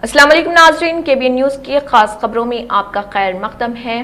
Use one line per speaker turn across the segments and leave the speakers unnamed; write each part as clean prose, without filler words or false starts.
अस्सलाम वालेकुम नाज़रीन, KBN न्यूज़ की खास खबरों में आपका खैर मक़दम है।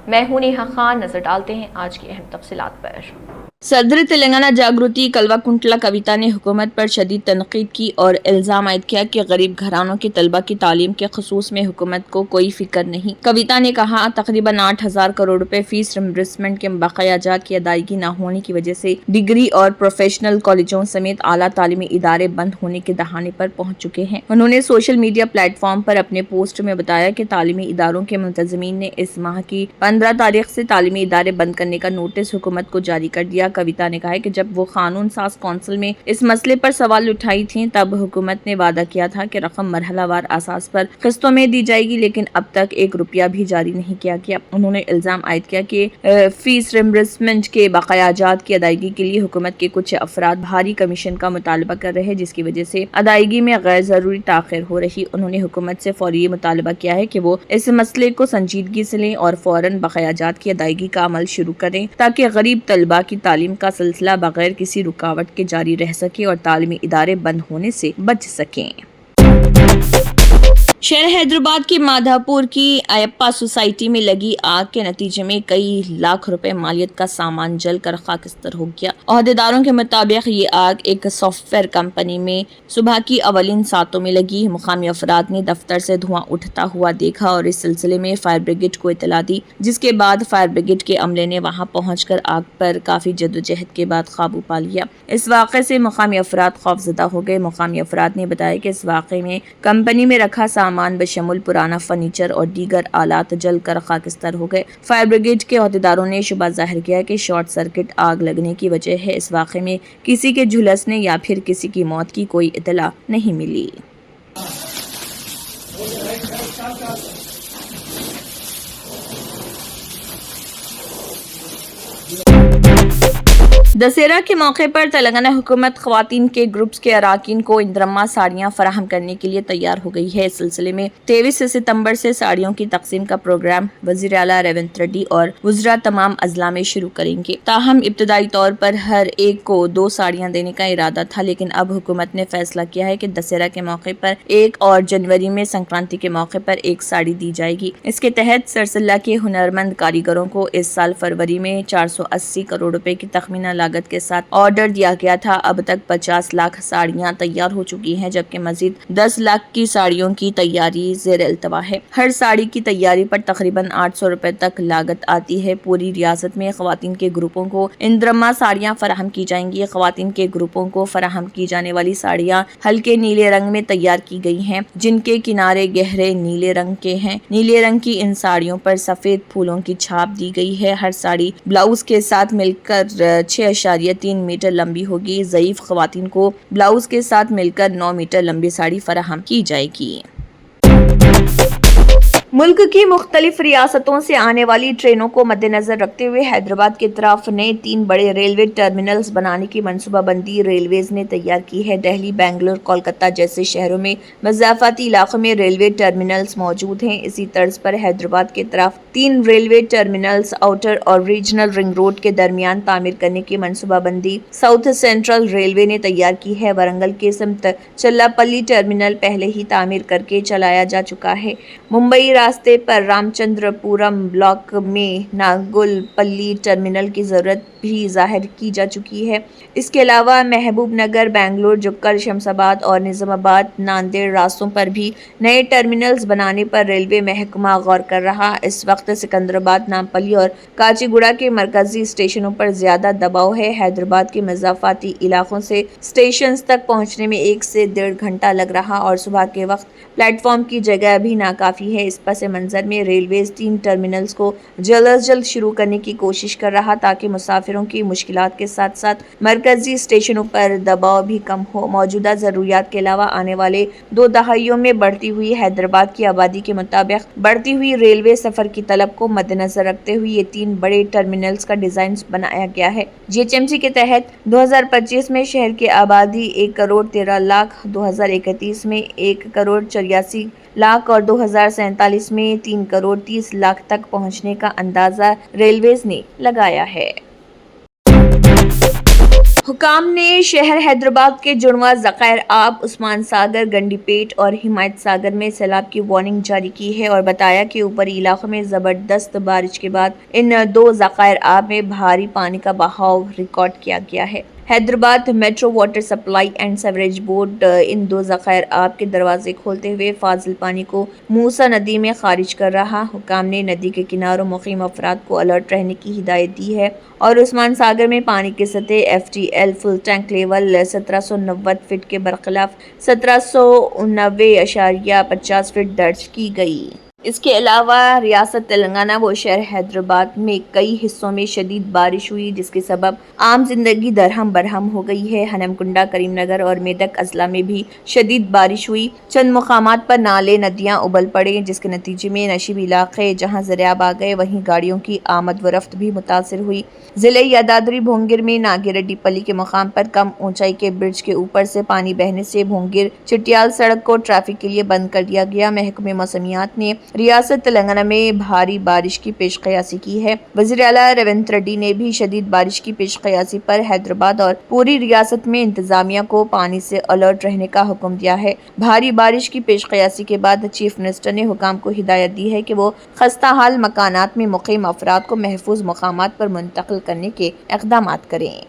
मैं हूं नेहा खान। नजर डालते हैं आज की अहम तफसीलात पर।
सदर तेलंगाना जागृति कल्वाकुंटला कविता ने हुकूमत पर शदीद तनकीद की और इल्ज़ाम आयद किया कि गरीब घरानों के तलबा की तालीम के खसूस में हुकूमत को कोई फिक्र नहीं। कविता ने कहा, तकरीबन 8,000 करोड़ रुपए फीस रिम्बर्समेंट के बकायाजात की अदायगी न होने की वजह से डिग्री और प्रोफेशनल कॉलेजों समेत आला तालीमी इदारे बंद होने के दहाने पर पहुंच चुके हैं। उन्होंने सोशल मीडिया प्लेटफॉर्म पर अपने पोस्ट में बताया कि तालीमी इदारों के मुंतज़मीन ने इस माह की 15 तारीख से तालीमी इदारे बंद करने का नोटिस हुकूमत को जारी कर दिया। कविता ने कहा है कि जब वो कानून साज कौंसिल में इस मसले पर सवाल उठाई थी तब हुकूमत ने वादा किया था कि रकम मरहलावार आसास पर किस्तों में दी जाएगी, लेकिन अब तक 1 रुपया भी जारी नहीं किया गया। उन्होंने इल्जाम आयद किया कि फीस रिम्बर्समेंट के बकायाजात की अदायगी के लिए हुकूमत के कुछ अफराद भारी कमीशन का मुतालबा कर रहे हैं, जिसकी वजह से अदायगी में गैर जरूरी ताखिर हो रही। उन्होंने हुकूमत से फौरी मुतालबा किया है कि वो इस मसले को संजीदगी से लें और फौरन बकायाजात की अदायगी का अमल शुरू करें ताकि गरीब तलबा की तालीम का सिलसिला बगैर किसी रुकावट के जारी रह सके और तालीमी इदारे बंद होने से बच सकें। शहर हैदराबाद की माधापुर की अयप्पा सोसाइटी में लगी आग के नतीजे में कई लाख रुपए मालियत का सामान जलकर खाकिस्तर हो गया। अहदेदारों के मुताबिक ये आग एक सॉफ्टवेयर कंपनी में सुबह की अवलिन सातों में लगी। मुकामी अफराद ने दफ्तर से धुआं उठता हुआ देखा और इस सिलसिले में फायर ब्रिगेड को इतला दी, जिसके बाद फायर ब्रिगेड के अमले ने वहां पहुंचकर आग पर काफी जद्दोजहद के बाद काबू पा लिया। इस वाक़े से मुकामी अफराद खौफजदा हो गए। मुकामी अफराद ने बताया कि इस वाक़े में कंपनी में रखा सामान बशमुल पुराना फर्नीचर और दीगर आलात जलकर खाकिस्तर हो गए। फायर ब्रिगेड के अहदेदारों ने शुबा जाहिर किया कि शॉर्ट सर्किट आग लगने की वजह है। इस वाक़े में किसी के झुलसने या फिर किसी की मौत की कोई इतला नहीं मिली। दशहरा के मौके पर तेलंगाना हुकूमत ख्वातीन के ग्रुप्स के अराकीन को इंद्रम्मा साड़ियां फराहम करने के लिए तैयार हो गई है। इस सिलसिले में 23 सितंबर से साड़ियों की तकसीम का प्रोग्राम वज़ीर आला रेवंत रेड्डी और वुज़रा तमाम अजला में शुरू करेंगे। ताहम इब्तदाई तौर पर हर एक को 2 साड़ियां देने का इरादा था, लेकिन अब हुकूमत ने फैसला किया है कि दशहरा के मौके पर 1 और जनवरी में संक्रांति के मौके पर 1 साड़ी दी जाएगी। इसके तहत सरसल्ला के हुनरमंद कारीगरों को इस साल फरवरी में 480 करोड़ रुपए की तखमीना लागत के साथ ऑर्डर दिया गया था। अब तक 50 लाख साड़ियां तैयार हो चुकी हैं, जबकि मजीद 10 लाख की साड़ियों की तैयारी ज़ेर इल्तवा है। हर साड़ी की तैयारी पर तकरीबन 800 रुपए तक लागत आती है। पूरी रियासत में ख्वातीन के ग्रुपों को इंद्रम्मा साड़ियां फराहम की जाएंगी। ख्वातीन के ग्रुपों को फराहम की जाने वाली साड़ियां हल्के नीले रंग में तैयार की गई हैं, जिनके किनारे गहरे नीले रंग के हैं। नीले रंग की इन साड़ियों पर सफेद फूलों की छाप दी गई है। हर साड़ी ब्लाउज के साथ मिलकर 6.3 मीटर लंबी होगी। ज़ईफ ख्वातीन को ब्लाउज के साथ मिलकर 9 मीटर लंबी साड़ी फराहम की जाएगी। मुल्क की मुख्तलिफ रियासतों से आने वाली ट्रेनों को मद्देनजर रखते हुए हैदराबाद की तरफ नए 3 बड़े रेलवे टर्मिनल्स बनाने की मनसूबाबंदी रेलवेज ने तैयार की है। दिल्ली, बेंगलुरु, कोलकाता जैसे शहरों में मज़ाफ़ाती इलाकों में रेलवे टर्मिनल्स मौजूद हैं। इसी तर्ज पर हैदराबाद की तरफ 3 रेलवे टर्मिनल्स आउटर और रीजनल रिंग रोड के दरमियान तामीर करने की मनसूबाबंदी साउथ सेंट्रल रेलवे ने तैयार की है। वरंगल के सिमत चल्लापल्ली टर्मिनल पहले ही तामीर करके चलाया जा चुका है। मुंबई रास्ते पर रामचंद्रपुरम ब्लॉक में नागुलपल्ली टर्मिनल की जरूरत भी जाहिर की जा चुकी है। इसके अलावा महबूब नगर, बेंगलुरु, जुक्कर, शमशाबाद और निजामाबाद, नांदेड़ रास्तों पर भी नए टर्मिनल्स बनाने पर रेलवे महकमा गौर कर रहा। इस वक्त सिकंदराबाद, नामपल्ली और काचीगुड़ा के मरकजी स्टेशनों पर ज्यादा दबाव है। हैदराबाद के मज़ाफ़ाती इलाकों से स्टेशन तक पहुंचने में 1 से 1.5 घंटा लग रहा और सुबह के वक्त प्लेटफॉर्म की जगह भी नाकाफी है। इस पस मंजर में रेलवेज 3 टर्मिनल्स को जल्द अज जल्द शुरू करने की कोशिश कर रहा, ताकि मुसाफिरों की मुश्किलात के साथ साथ मरकजी स्टेशनों पर दबाव भी कम हो। मौजूदा जरूरियात के अलावा आने वाले 2 दहाइयों में बढ़ती हुई हैदराबाद की आबादी के मुताबिक बढ़ती हुई रेलवे सफर की तलब को मद्देनजर रखते हुए ये 3 बड़े टर्मिनल्स का डिजाइन बनाया गया है। GHMC के तहत 2025 में शहर की आबादी 1 करोड़ 13 लाख, 2031 में 1 करोड़ 84 लाख और 2047 में 3 करोड़ 30 लाख तक पहुंचने का अंदाजा रेलवेज ने लगाया है। हुकाम ने शहर हैदराबाद के जुड़वा ज़खायर आब, उस्मान सागर, गंडी पेट और हिमायत सागर में सैलाब की वार्निंग जारी की है और बताया कि ऊपरी इलाकों में ज़बरदस्त बारिश के बाद इन दो ज़खायर आब में भारी पानी का बहाव रिकॉर्ड किया गया है। Hyderabad metro water supply and sewerage board इन दो ज़खायर आब के दरवाजे खोलते हुए फाजिल पानी को मूसा नदी में खारिज कर रहा। हुकाम ने नदी के किनारों मुकीम अफराद को अलर्ट रहने की हिदायत दी है और उस्मान सागर में पानी की सतह FTL full tank level 1790 feet के बरखिलाफ 1790.50 फीट दर्ज की गई। इसके अलावा रियासत तेलंगाना व शहर हैदराबाद में कई हिस्सों में शदीद बारिश हुई, जिसके सबब आम जिंदगी दरहम बरहम हो गई है। हनमकुंडा, करीमनगर और मेदक अजला में भी शदीद बारिश हुई। चंद मुकामात पर नाले नदियां उबल पड़े, जिसके नतीजे में नशीब इलाके जहां ज़रियाब आ गए, वहीं गाड़ियों की आमद व रफ्त भी मुतासर हुई। ज़िले यादाद्री भोंगिर में नागिरेड्डी पली के मुकाम पर कम ऊंचाई के ब्रिज के ऊपर से पानी बहने से भोंगिर चिटियाल सड़क को ट्रैफिक के लिए बंद कर दिया गया। महकमे मौसमियात ने रियासत तेलंगाना में भारी बारिश की पेशकयासी की है। वज़ीर आला रेवंत रेड्डी ने भी शदीद बारिश की पेशकयासी पर हैदराबाद और पूरी रियासत में इंतजामिया को पानी से अलर्ट रहने का हुक्म दिया है। भारी बारिश की पेशकयासी के बाद चीफ मिनिस्टर ने हुकाम को हिदायत दी है कि वो खस्ता हाल मकानात में मुकीम अफराद को महफूज मकामात पर मुंतकिल करने के इक़दामात करें।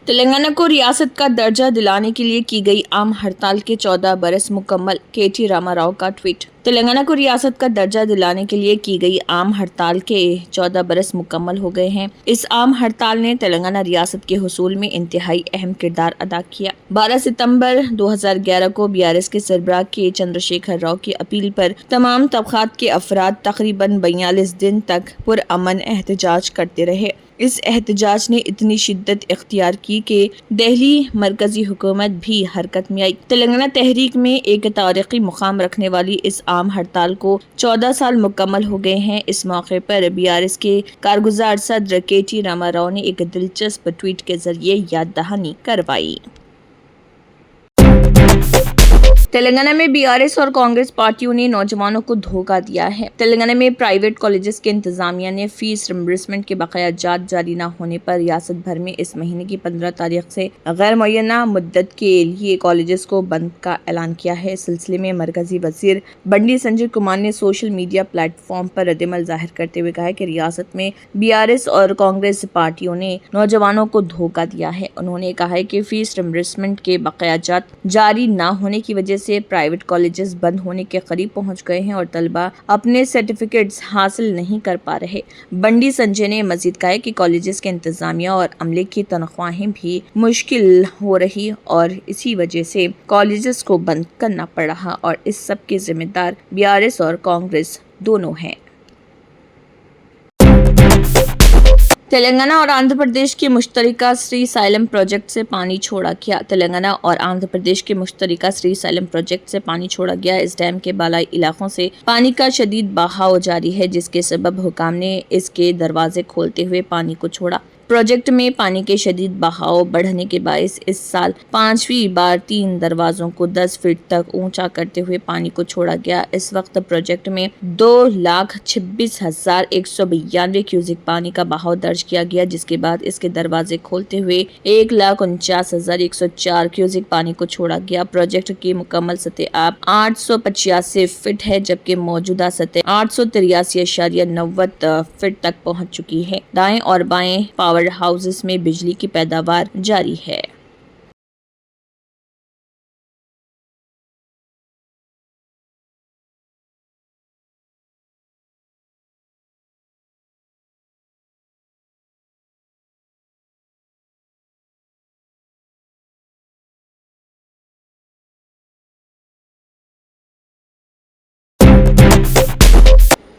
तेलंगाना को रियासत का दर्जा दिलाने के लिए की गई आम हड़ताल के 14 बरस मुकम्मल, KT रामाराव का ट्वीट। तेलंगाना को रियासत का दर्जा दिलाने के लिए की गई आम हड़ताल के 14 बरस मुकम्मल हो गए हैं। इस आम हड़ताल ने तेलंगाना रियासत के हुसूल में इंतहाई अहम किरदार अदा किया। 12 सितंबर 2011 को BRS के सरबराह के चंद्रशेखर राव की अपील पर तमाम तबकात के अफराद तकरीबन 42 दिन तक पुरअमन एहतजाज करते रहे। इस एहतजाज ने इतनी शिद्दत इख्तियार की कि दिल्ली मरकजी हुकूमत भी हरकत में आई। तेलंगाना तहरीक में एक तारीखी मुकाम रखने वाली इस आम हड़ताल को 14 साल मुकम्मल हो गए हैं। इस मौके पर BRS के कारगुजार सदर KT रामाराव ने एक दिलचस्प ट्वीट के जरिए याद दहानी करवाई। तेलंगाना में BRS और कांग्रेस पार्टियों ने नौजवानों को धोखा दिया है। तेलंगाना में प्राइवेट कॉलेजेस के इंतजामिया ने फीस रिम्बर्समेंट के बकाया जात जारी न होने पर रियासत भर में इस महीने की 15 तारीख से गैर मुअय्यना मुद्दत के लिए कॉलेजेस को बंद का ऐलान किया है। इस सिलसिले में मरकजी वजीर बंडी संजय कुमार ने सोशल मीडिया प्लेटफॉर्म पर रद्दमल जाहिर करते हुए कहा कि रियासत में BRS और कांग्रेस पार्टियों ने नौजवानों को धोखा दिया है। उन्होंने कहा है कि फीस रिम्बर्समेंट के बकाया जात जारी न होने की वजह से प्राइवेट कॉलेजेस बंद होने के करीब पहुंच गए हैं और तलबा अपने सर्टिफिकेट्स हासिल नहीं कर पा रहे। बंडी संजय ने मजीद कहा कि कॉलेजेस के इंतजामिया और अमले की तनख्वाहें भी मुश्किल हो रही और इसी वजह से कॉलेजेस को बंद करना पड़ रहा और इस सब के जिम्मेदार BRS और कांग्रेस दोनों हैं। तेलंगाना और आंध्र प्रदेश के मुश्तरका श्रीशैलम प्रोजेक्ट से पानी छोड़ा गया। तेलंगाना और आंध्र प्रदेश के मुश्तरका श्रीशैलम प्रोजेक्ट से पानी छोड़ा गया। इस डैम के बालाई इलाकों से पानी का शदीद बहाव जारी है, जिसके सबब हुकाम ने इसके दरवाजे खोलते हुए पानी को छोड़ा। प्रोजेक्ट में पानी के शदीद बहाव बढ़ने के बायस इस साल 5वीं बार 3 दरवाजों को 10 फीट तक ऊंचा करते हुए पानी को छोड़ा गया। इस वक्त प्रोजेक्ट में 2,26,192 क्यूसिक पानी का बहाव दर्ज किया गया, जिसके बाद इसके दरवाजे खोलते हुए 1,49,104 क्यूसिक पानी को छोड़ा गया। प्रोजेक्ट की मुकम्मल सतह अब 885 फीट है, जबकि मौजूदा सतह 883.90 फीट तक पहुंच चुकी है। दाएं और बाएं पावर हाउसेस में बिजली की पैदावार जारी है।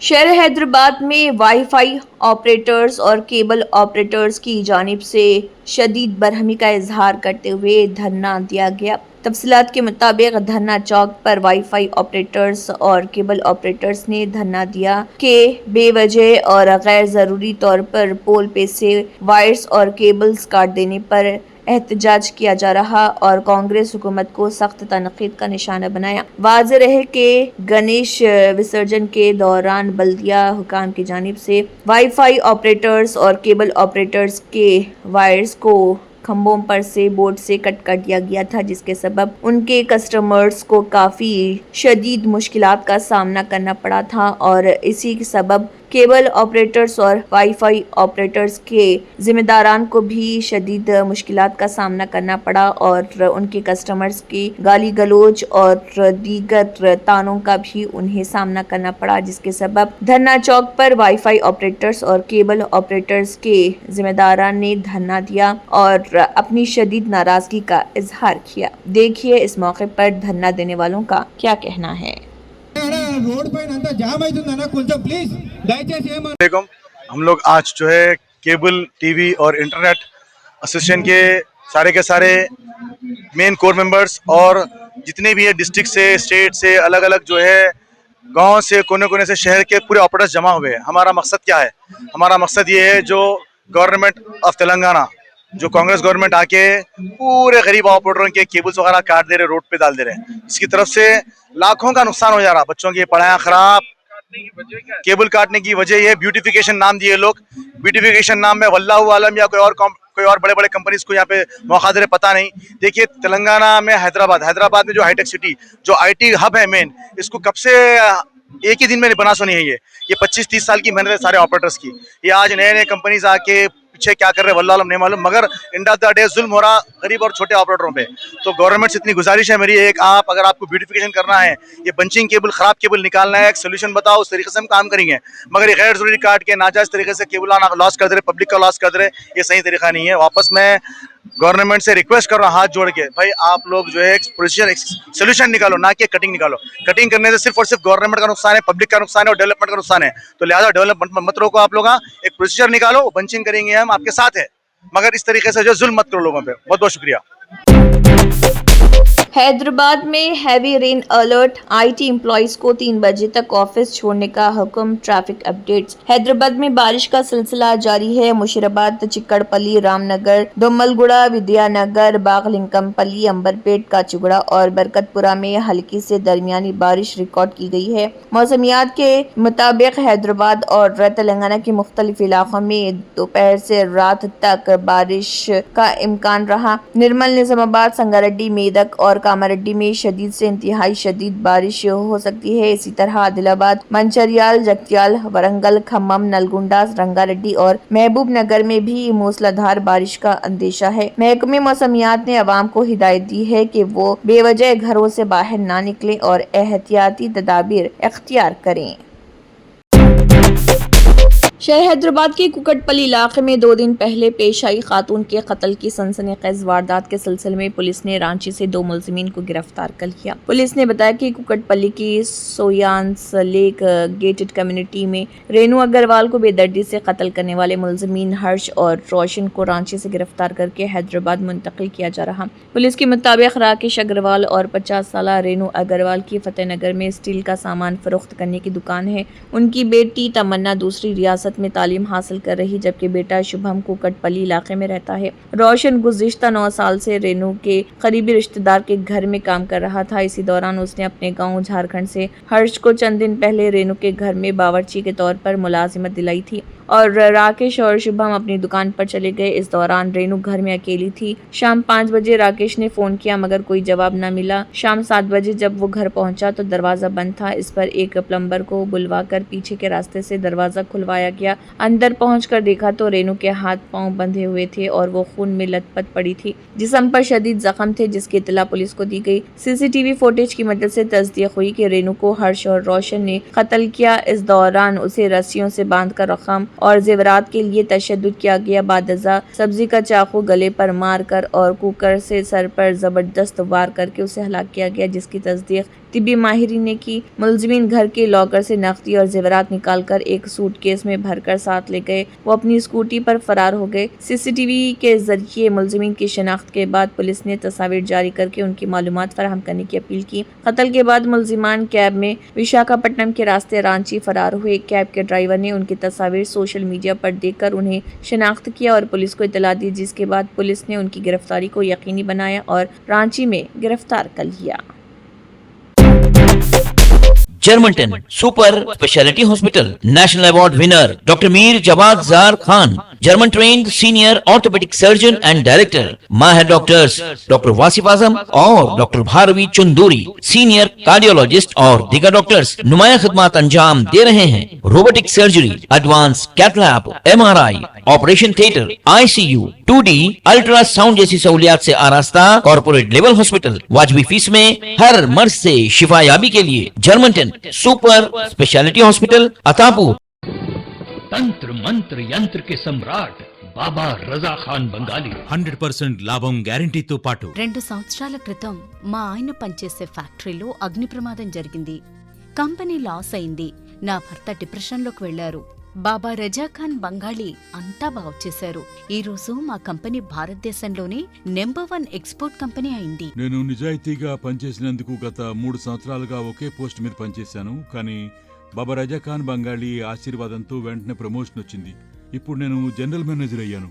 शहर हैदराबाद में वाईफाई ऑपरेटर्स और केबल ऑपरेटर्स की जानिब से शदीद बरहमी का इजहार करते हुए धरना दिया गया। तफसीलात के मुताबिक धरना चौक पर वाईफाई ऑपरेटर्स और केबल ऑपरेटर्स ने धरना दिया कि बेवजह और गैर ज़रूरी तौर पर पोल पे से वायर्स और केबल्स काट देने पर احتجاج کیا جا رہا اور کانگریس حکومت کو سخت تنقید کا نشانہ بنایا۔ واضح رہے کہ گنیش وسرجن کے دوران بلدیہ حکام کی جانب سے وائی فائی آپریٹرز اور کیبل آپریٹرز کے وائرز کو کھمبوں پر سے بورڈ سے کٹ کر دیا گیا تھا، جس کے سبب ان کے کسٹمرز کو کافی شدید مشکلات کا سامنا کرنا پڑا تھا اور اسی کے سبب کیبل آپریٹرز اور وائی فائی آپریٹرز کے ذمہ داران کو بھی شدید مشکلات کا سامنا کرنا پڑا اور ان کے کسٹمرز کی گالی گلوچ اور دیگر تانوں کا بھی انہیں سامنا کرنا پڑا، جس کے سبب دھرنا چوک پر وائی فائی آپریٹرز اور کیبل آپریٹرز کے ذمہ داران نے دھرنا دیا اور اپنی شدید ناراضگی کا اظہار کیا۔ دیکھیے اس موقع پر دھرنا دینے والوں کا کیا کہنا ہے۔
ہم لوگ آج جو ہے کیبل ٹی وی اور انٹرنیٹ ایسوسیشن کے سارے مین کور ممبرز اور جتنے بھی ہیں ڈسٹرکٹ سے اسٹیٹ سے الگ الگ جو ہے گاؤں سے کونے کونے سے شہر کے پورے آپریٹرز جمع ہوئے ہیں۔ ہمارا مقصد کیا ہے؟ ہمارا مقصد یہ ہے جو گورنمنٹ آف تلنگانہ جو کانگریس گورنمنٹ آ کے پورے غریب آپریٹروں کے کیبلز وغیرہ کاٹ دے رہے، روڈ پہ ڈال دے رہے ہیں، اس کی طرف سے لاکھوں کا نقصان ہو جا رہا، بچوں کی پڑھائیاں خراب۔ کیبل کاٹنے کی وجہ یہ بیوٹیفیکیشن نام دیے لوگ، بیوٹیفیکیشن نام میں واللہ عالم یا کوئی اور بڑے بڑے کمپنیز کو یہاں پہ موقع دے رہے، پتہ نہیں۔ دیکھیے تلنگانہ میں حیدرآباد میں جو ہائی ٹیک سٹی جو آئی ٹی ہب ہے مین، اس کو کب سے ایک ہی دن میں بنا سونی ہے یہ 25-30 سال کی محنت ہے سارے آپریٹرز کی۔ یہ آج نئے نئے کمپنیز آ کے پیچھے کیا کر رہے واللہ عالم نہیں معلوم، مگر اینڈ آف دا ڈے ظلم ہو رہا غریب اور چھوٹے آپریٹروں پہ۔ تو گورنمنٹ سے اتنی گزارش ہے میری، اگر آپ کو بیوٹیفیکیشن کرنا ہے، یہ بنچنگ کیبل خراب کیبل نکالنا ہے، ایک سولوشن بتاؤ، اس طریقے سے ہم کام کریں گے۔ مگر یہ غیر ضروری کاٹ کے ناجائز طریقے سے کیبل لاس کر دے رہے، پبلک کا لاس کر دے رہے، یہ صحیح طریقہ نہیں ہے۔ واپس میں گورنمنٹ سے ریکویسٹ کر رہا ہوں ہاتھ جوڑ کے، بھائی آپ لوگ جو ہے ایک سولوشن نکالو، نہ کہ کٹنگ نکالو۔ کٹنگ کرنے سے صرف اور صرف گورنمنٹ کا نقصان ہے، پبلک کا نقصان ہے اور ڈیولپمنٹ کا نقصان ہے۔ تو لہٰذا ڈیولپمنٹ مت روکو آپ لوگ، ایک پروسیجر نکالو، بنچنگ کریں گے ہم آپ کے ساتھ ہے، مگر اس طریقے سے جو ظلم مت کرو لوگوں پہ۔ بہت بہت شکریہ۔
حیدرآباد میں ہیوی رین الرٹ، آئی ٹی امپلائیز کو 3 بجے تک آفس چھوڑنے کا حکم۔ Traffic updates. حیدرآباد میں بارش کا سلسلہ جاری ہے۔ مشیرآباد، چکڑ پلی، رام نگر، دومل گڑا، ودیا نگر، باغ لنکم پلی، امبرپیٹ، کاچیگوڑا اور برکت پورہ میں ہلکی سے درمیانی بارش ریکارڈ کی گئی ہے۔ موسمیات کے مطابق حیدرآباد اور تلنگانہ کے مختلف علاقوں میں دوپہر سے رات تک بارش کا امکان رہا۔ نرمل، نظام آباد، سنگاریڈی، میدک اور کاماریڈی میں شدید سے انتہائی شدید بارش ہو سکتی ہے۔ اسی طرح عادل آباد، منچریال، جگتیال، ورنگل، کھمم، نلگنڈا، رنگاریڈی اور محبوب نگر میں بھی موسلادھار بارش کا اندیشہ ہے۔ محکمہ موسمیات نے عوام کو ہدایت دی ہے کہ وہ بے وجہ گھروں سے باہر نہ نکلیں اور احتیاطی تدابیر اختیار کریں۔ شہر حیدرآباد کے ککٹ پلی علاقے میں 2 دن پہلے پیش آئی خاتون کے قتل کی سنسنی خیز واردات کے سلسلے میں پولیس نے رانچی سے 2 ملزمین کو گرفتار کر لیا۔ پولیس نے بتایا کہ ککٹ پلی کی سویانس لیک گیٹڈ کمیونٹی میں رینو اگروال کو بے دردی سے قتل کرنے والے ملزمین ہرش اور روشن کو رانچی سے گرفتار کر کے حیدرآباد منتقل کیا جا رہا۔ پولیس کے مطابق راکیش اگروال اور 50 سالہ رینو اگروال کی فتح نگر میں اسٹیل کا سامان فروخت کرنے کی دکان ہے۔ ان کی بیٹی تمنا دوسری ریاست میں تعلیم حاصل کر رہی، جبکہ بیٹا شبھم کوکٹ پلی علاقے میں رہتا ہے۔ روشن گزشتہ 9 سال سے رینو کے قریبی رشتہ دار کے گھر میں کام کر رہا تھا۔ اسی دوران اس نے اپنے گاؤں جھارکھنڈ سے ہرش کو چند دن پہلے رینو کے گھر میں باورچی کے طور پر ملازمت دلائی تھی اور راکیش اور شبھم اپنی دکان پر چلے گئے۔ اس دوران رینو گھر میں اکیلی تھی۔ شام 5 بجے راکیش نے فون کیا مگر کوئی جواب نہ ملا۔ شام 7 بجے جب وہ گھر پہنچا تو دروازہ بند تھا۔ اس پر ایک پلمبر کو بلوا کر پیچھے کے راستے سے دروازہ کھلوایا گیا۔ اندر پہنچ کر دیکھا تو رینو کے ہاتھ پاؤں بندھے ہوئے تھے اور وہ خون میں لت پت پڑی تھی۔ جسم پر شدید زخم تھے، جس کی اطلاع پولیس کو دی گئی۔ CCTV فوٹیج کی مدد سے تصدیق ہوئی کہ رینو کو ہرش اور روشن نے قتل کیا۔ اس دوران اسے رسیوں سے باندھ کر رقم اور زیورات کے لیے تشدد کیا گیا۔ بعد ازاں سبزی کا چاقو گلے پر مار کر اور کوکر سے سر پر زبردست وار کر کے اسے ہلاک کیا گیا، جس کی تصدیق طبی ماہرین نے کی۔ ملزمین گھر کے لاکر سے نقدی اور زیورات نکال کر ایک سوٹ کیس میں भरकर साथ ले गए। वो अपनी स्कूटी पर फरार हो गए। सीसीटीवी के जरिए मुलजिमीन की शिनाख्त के बाद पुलिस ने तस्वीर जारी करके उनकी मालूमात फराहम करने की अपील की। कत्ल के बाद मुलजिमान कैब में विशाखापट्टनम के रास्ते रांची फरार हुए। कैब के ड्राइवर ने उनकी तस्वीर सोशल मीडिया पर देखकर उन्हें शिनाख्त किया और पुलिस को इत्तला दी, जिसके बाद पुलिस ने उनकी गिरफ्तारी को यकीनी बनाया और रांची में गिरफ्तार कर लिया।
Germanten super speciality hospital national award winner doctor Mir Jawad Zar Khan, German trained senior orthopaedic surgeon and director, माहिर डॉक्टर्स डॉक्टर वासिफ आजम और doctor Bharavi Chunduri, senior cardiologist और दीगर डॉक्टर्स नुमाया खिदमत अंजाम दे रहे हैं। Robotic surgery, advance cath lab, MRI, operation theatre, ICU, 2D ultrasound जैसी सहूलियात से आरास्ता कॉर्पोरेट लेवल हॉस्पिटल, वाजबी फीस में हर मर्ज से शिफायाबी के लिए Germanton super speciality hospital Attapur.
तंत्र मंत्र यंत्र के सम्राट బాబా రజా ఖాన్ బంగాలి 100% లాభం గ్యారెంటీతో పాటు
2 సంవత్సరాల క్రితం మా ఆయన పనిచేసే ఫ్యాక్టరీలో అగ్ని ప్రమాదం జరిగింది. కంపెనీ లాస్ అయింది. నా భర్త డిప్రెషన్లోకి వెళ్లారు. బాబా రజాఖాన్ బంగాళీ అంతా బాగు చేశారు. ఈ రోజు మా కంపెనీ భారతదేశంలోనే నెంబర్ 1 ఎక్స్పోర్ట్ కంపెనీ అయింది.
నేను నిజాయితీగా పనిచేసినందుకు గత 3 సంవత్సరాలుగా ఒకే పోస్ట్ మీద పనిచేశాను. కానీ బాబా రజాఖాన్ బంగాళీ ఆశీర్వాదంతో వెంటనే ప్రమోషన్ వచ్చింది. ఇప్పుడు నేను జనరల్ మేనేజర్ అయ్యాను.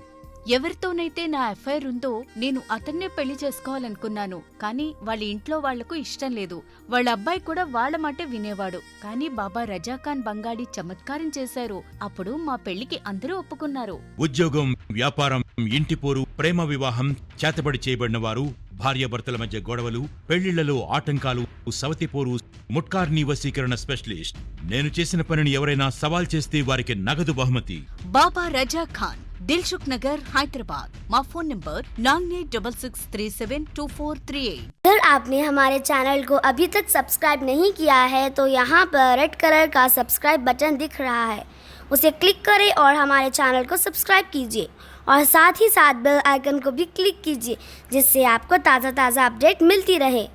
ఎవరితోనైతే నా అఫైర్ ఉందో నేను అతన్నే పెళ్లి చేసుకోవాలనుకున్నాను. కానీ వాళ్ళ ఇంట్లో వాళ్లకు ఇష్టం లేదు. వాళ్ళ అబ్బాయి కూడా వాళ్ళ మాటే వినేవాడు. కానీ బాబా రజాఖాన్ బంగాళీ చమత్కారం చేశారు. అప్పుడు మా పెళ్లికి అందరూ ఒప్పుకున్నారు.
ఉద్యోగం, వ్యాపారం, ఇంటి పోరు, ప్రేమ వివాహం, చేతబడి చేయబడిన వారు, భార్యాభర్తల మధ్య గొడవలు, పెళ్లిళ్లలో ఆటంకాలు, సవతిపోరు, ముట్కార్ని వశీకరణ స్పెషలిస్ట్. నేను చేసిన పనిని ఎవరైనా సవాల్ చేస్తే వారికి నగదు బహుమతి.
బాబా రజాఖాన్, दिलसुख नगर, हैदराबाद। माँ फोन नंबर 9866372438।
अगर आपने हमारे चैनल को अभी तक सब्सक्राइब नहीं किया है तो यहाँ पर रेड कलर का सब्सक्राइब बटन दिख रहा है, उसे क्लिक करें और हमारे चैनल को सब्सक्राइब कीजिए और साथ ही साथ बेल आइकन को भी क्लिक कीजिए, जिससे आपको ताज़ा अपडेट मिलती रहे।